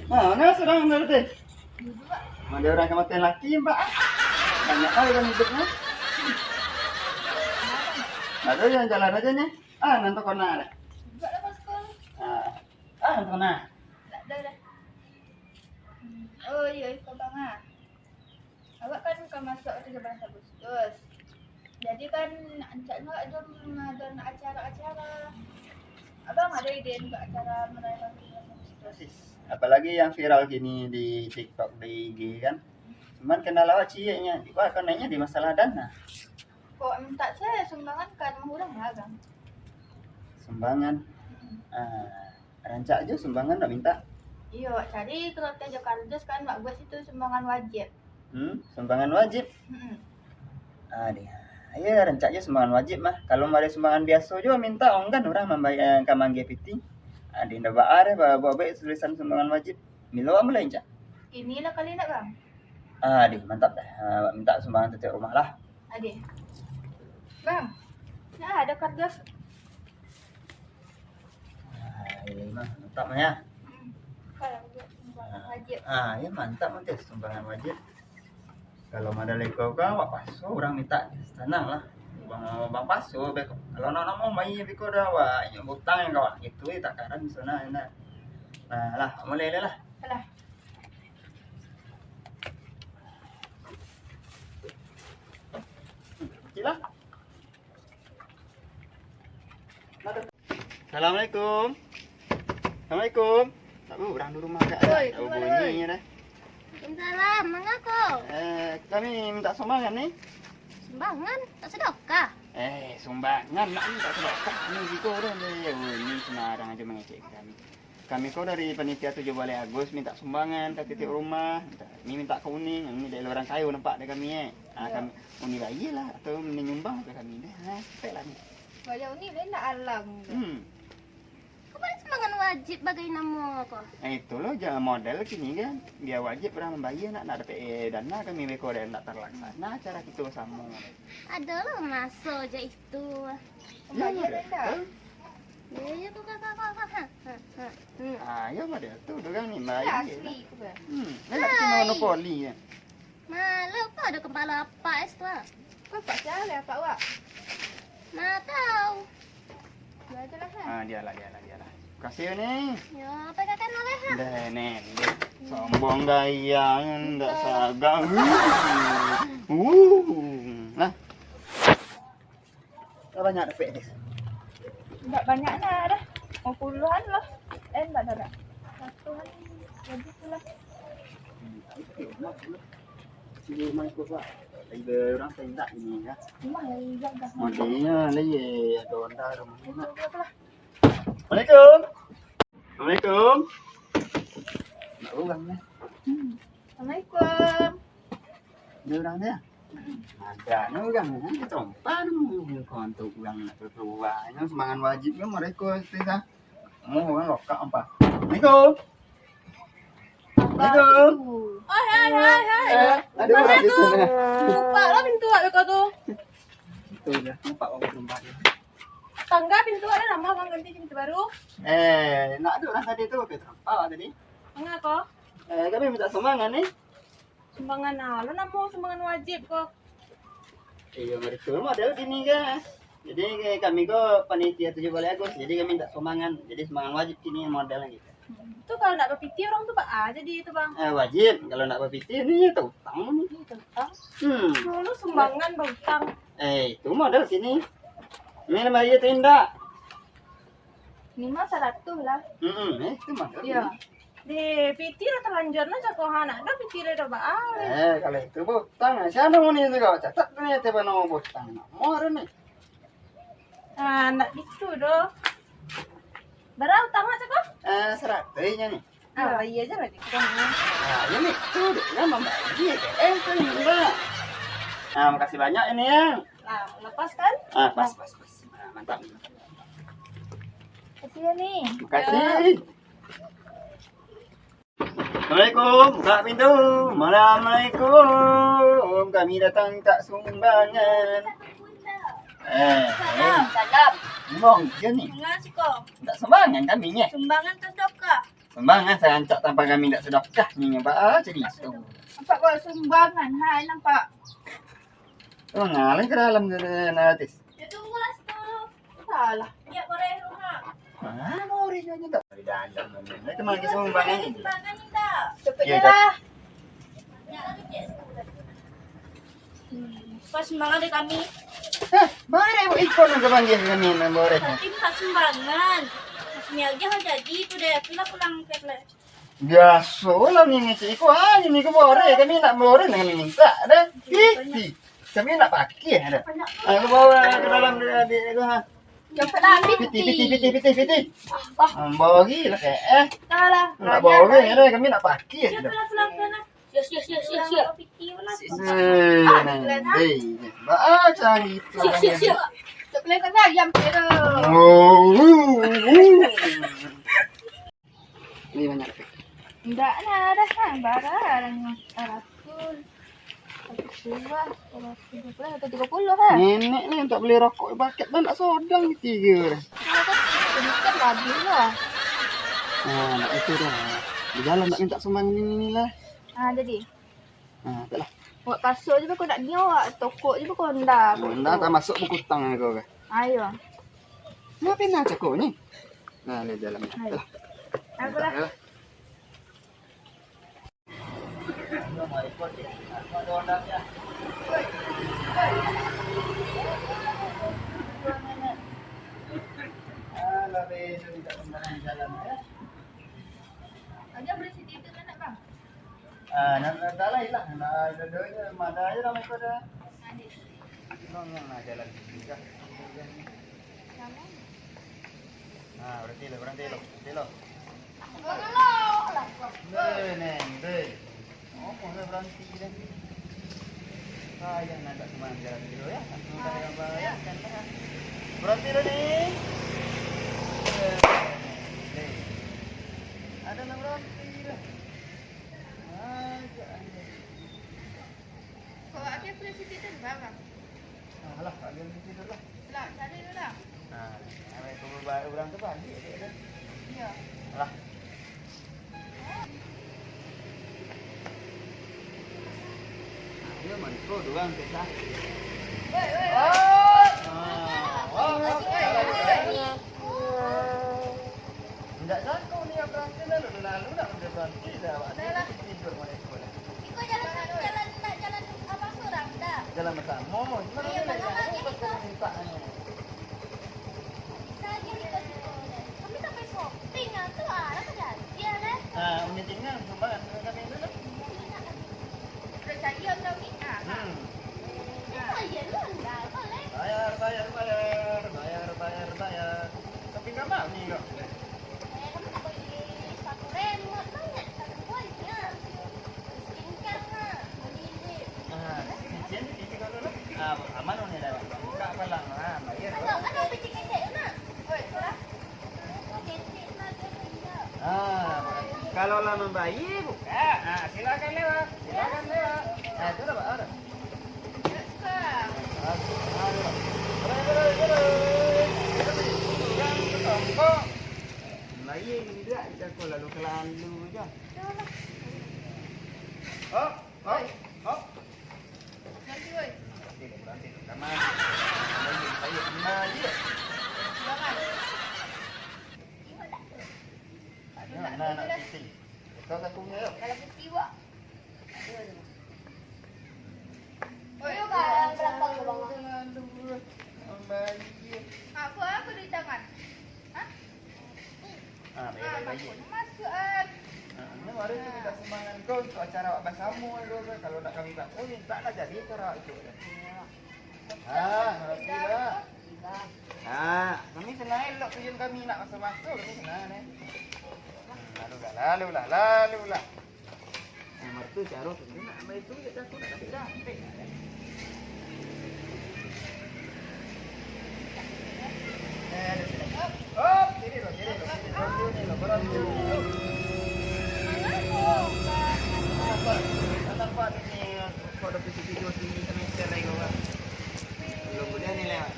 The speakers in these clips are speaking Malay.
Nah, serang berarti. Dua. Ada orang kematian laki, Mbak. Banyak kali kan hidupnya. Ada yang jalan aja nih. Nanti kona ada. Enggak lah mas kol. Nanti kona. Tak ada dah. Oh iya itu bang ah. Awak kan ke masuk 13 Agustus. Jadi kan ancaknya ada acara-acara. Abang ada ide untuk acara merayakan 13 Agustus? Apalagi yang viral gini di TikTok, di IG kan. Cuman kena lawat cieknya. Wah, kenanya di masalah dana. Kok minta saya sumbangan kan murah lah bang. Sumbangan. Rancak aja sumbangan nggak minta. Iya, jadi kalau Tejo Kardus kan mak buat itu sumbangan wajib. Sumbangan wajib. Dia. Ayo rancak aja sumbangan wajib mah. Kalau mau ada sumbangan biasa juga minta kan orang membayar kamang GPT. Di ndak baare bawa baik tulisan sumbangan wajib. Milo mulai cak. Inilah kali nak bang. Di mantap dah. Minta sumbangan setiap rumah lah. Ade. Bang, nah ada kardus. Ini mah mantap mah ya. Kalau buat sumbangan wajib. Ya mantap nanti sumbangan wajib. Kalau ada leko kan wak paso orang minta tenang lah. Bang paso beko. Kalau nak mau main beko dah wak yang butang yang kawak gitu tak karan di sana enak. Nah lah mulai lah. Alah. Sila. Assalamualaikum. Assalamualaikum. Tak mau orang di rumah kat. Oi, Tahu bunyinya dah. Waalaikumsalam, mengako? Kami minta sumbangan nih. Sumbangan? Tak sedekah? Sumbangan nak minta sedekah. Ini gitu dah. Ini sembarang aja mengecek kami. Kami kau dari panitia 17 Agustus minta sumbangan ke titik rumah. Ini minta ke Uni. Ini dari orang kayu nampak dari kami kami Uni bayi lah atau menyumbang ke kami deh. Sampai lah ni. Wajah ini lain nak alam. Kau pada sumbangan wajib bagai nama kau? Itu loh jangan model kini kan. Dia wajib orang membayar nak dapat dana kami beko dan tak terlaksana cara kita bersama. Adalah masa je itu. Bayar dah. Ya tu kakak. Ya model tu orang ni Ya bayar. asli tu bang. Ni nak kena monopoli ya. Malu kau ada kepala apa es tu? Kau tak salah pak wak. Nah tahu. Belajar lah. Dia lah. Kasih ni. Ya, pegangkan oleh ha. Dah ni. Sombong gaya ndak sagang. Nah. Tak banyak dapat ni. Tak banyak lah dah. 50-an lah. Tak ada. Satuan. Jadi pula. Sini mai ko pak. Ada orang tindak ini ya. Rumah yang jaga. Modelnya lagi ada orang rumah. Lah. Assalamualaikum. Assalamualaikum. Nak orang ni. Assalamualaikum. Ada orang dia. Ada ni orang ni. Tompan kon tu orang nak keluar. Ini semangat wajibnya mereka tidak. Mau orang lokak apa? Assalamualaikum. Assalamualaikum. Hai. Ada orang di sana. Buka lah pintu awak kau tu. Itu dah. Nampak orang rumah dia. Tangga pintu ada nama bang ganti pintu baru. Nak ada orang tadi tu ke apa tadi? Enggak kok. Kami minta sumbangan ni. Sumbangan lo nama sumbangan wajib kok. Mereka model gini guys. Jadi kami ko panitia 17 Agustus. Jadi kami minta sumbangan. Jadi sumbangan wajib gini modelnya gitu. Itu kalau nak berpikir orang tu pak jadi itu bang. Wajib. Kalau nak berpikir ni tu utang ni. Tentang. Hmm. Lu sumbangan berhutang. Itu model sini. Ini nama dia tindak. Ini mah 100 lah. Itu model. Iya. Di pikir terlanjurnya cakap anak dah pikir dah pak. Kalau itu butang. Siapa mau ni juga catat ni tiba nama butang. Mau ni. Nak itu doh. Berapa utang cakap? 100 ni. Iya aja lagi kita ni. Ini tu dia membagi. Itu enggak. Makasih banyak ini ya. Nah, lepas kan? Pas. Mantap. Kasih ya nih. Makasih. Assalamualaikum, buka pintu. Assalamualaikum. Kami datang tak sumbangan. Salam. Ngomong je ni. Enggak sih kok. Tak sumbangan kami ni. Sumbangan tu sedekah. Sumbangan saya ancak tanpa kami tak sedekah ni apa jadi itu. Nampak kau sumbangan. Hai nampak. Oh ngalah ke dalam natis. Ya tunggulah situ. Salah. Ya korek rumah. Ah, mau rin aja tak. Di dalam mana. Itu mah sumbangan. Sumbangan ni tak. Cepatnya Ya, tak. lah. Ya lagi cek. Pas sumbangan dari kami. Hah, bare mo ikon ang kabanggih kami na more. Tapi tak sumbangan. Masih aja hal jadi itu deh. Pulang ke Biasa lah ni ngisi ko ha, ni ko more kami nak more nak kami minta dah. Titi. Kami nak pakai ada. Aku bawa ke dalam di itu ha. Cepatlah ambil. Piti. Bawa lagi lah ke. Salah. Nak bawa lagi ada kami nak pakai ada. pulang. Yes. Baca gitu. Cepatlah kena ayam kira. Oh. Ini banyak. Enggak lah, dah kan. Barang Rasul. 130 ha. Nenek ni untuk beli rokok paket dah nak sodang tiga dah. Sedikit habis lah. Ah, nak itu dah. Di jalan nak minta sumbangan ini lah. Ha jadi. Ah, taklah. Buat pasuk je kau nak dia awak. Tokok je kau hendak. Benda tak masuk buku hutang aku ke. Ayo. Apa nak cakap ni? Nah, lihat dalam. Ayo. Taklah. Aku lah. Aja beli situ itu kan bang. Nak dalai lah. Nak ada mana aja ramai kau dah. Nong yang nak jalan juga. Berhenti lo. Neng. Oh, boleh berhenti dah. Saya nak tak cuma jalan dulu ya. Sebentar ya, Pak ya. Berhenti lo nih. Ada nak berhenti dah. Kau ada beli situ itu bang. Alah, kalian di situ lah. Lah, cari dulu lah. Nah, apa itu berang ke pagi dia. Iya. Alah. Dia maniko doang kita. Woi. Enggak jangkau nih berhenti lalu dah udah berhenti dah. Ada tidur mana sekolah. Iko jalan apa surang dah. Jalan bersama. Gimana Iya, mana lagi minta Kami sampai shopping tuh ada kejadian deh. Nah, ini tinggal sumbangan kami dulu. Udah cari atau ni? Iya lu enggak boleh. Bayar. Tapi enggak mau nih kok. Kamu tak beli satu remote banyak satu kualinya. Skincare mah beli ini. Nah, cincin ini kalau dulu. Aman nih dah. Enggak palang. Bayar. Ada picik kecil nak. Woi, sudah. Kecil nak dia. Kalau lama bayi buka. Silakan lewat. Itu dah Pak. Ya, sekarang. Bayi tidak kita lalu kelalu je. Hop. Nanti woi. Berhenti. Kamar. Bayi kena je. Jangan. Ada anak titik. Kau tak punya. Kalau ketiwa. Woi, kan berapa bang? Bayi. Aku di tangan. Bayi. Masuk. Ini mari kita sumbangan kau untuk acara Wak Basamu kalau nak kami tak minta lah jadi cara itu. Alhamdulillah. Kami senang elok tujuan kami nak masuk kami senang ni. Lalu lah. Mertu cara tu nak ambil itu je aku nak dapat dah. Hop, kiri lo. Berhenti. Kenapa ini kau dapat video sini semester lagi kau? Belum boleh ni lewat.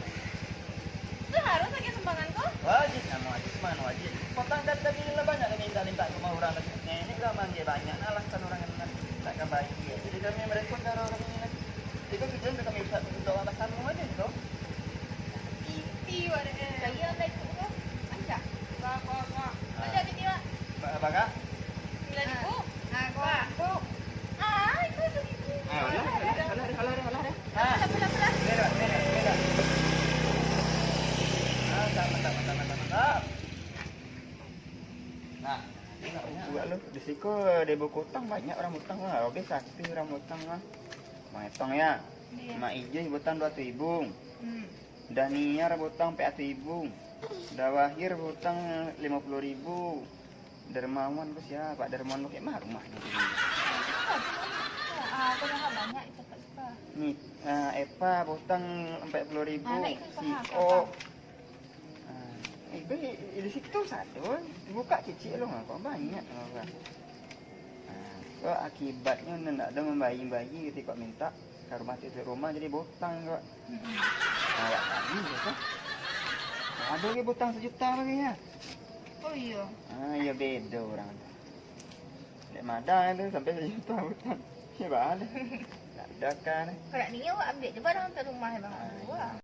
Itu harus pakai sumbangan kau? wajib, wajib mana wajib. Potong tadi lah banyak yang minta ke rumah orang lagi. Nenek lah manggil banyak alasan orang yang tak baik. Jadi kami merespon kalau orang ini. Itu tujuan kami bisa untuk alasanmu aja gitu. Iti wadah. Saya baik tu. Anjak. Kak. Ada di dia. Baga? 9,000. Aku. Itu segitu. Halah. Pelan. Beda. Mantap. Nah, juga lu di situ di buku utang banyak orang utang lah. Oke, sakti orang utang lah. Menghitung ya. Mak Ijih butang 2.000. Daniar butang 4.000. Dawahir butang 50.000. Dermawan ku siapa? Dermawan lu kayak mah rumahnya. Aku dah banyak itu suka. Nih, Eva butang 40.000. Anak itu Si paham, O. Itu di situ satu. Buka cicik lu kok banyak orang. Kok akibatnya tidak ada membayi-bayi ketika minta ke rumah jadi butang kok. Awak tadi gitu. Ada lagi butang 1 juta lagi ya. Oh iya. Ya beda orang. Lek madang itu sampai 1 juta butang. Ya ada. Tak ada kan. Kalau ni awak ambil je barang sampai rumah bang. Wah.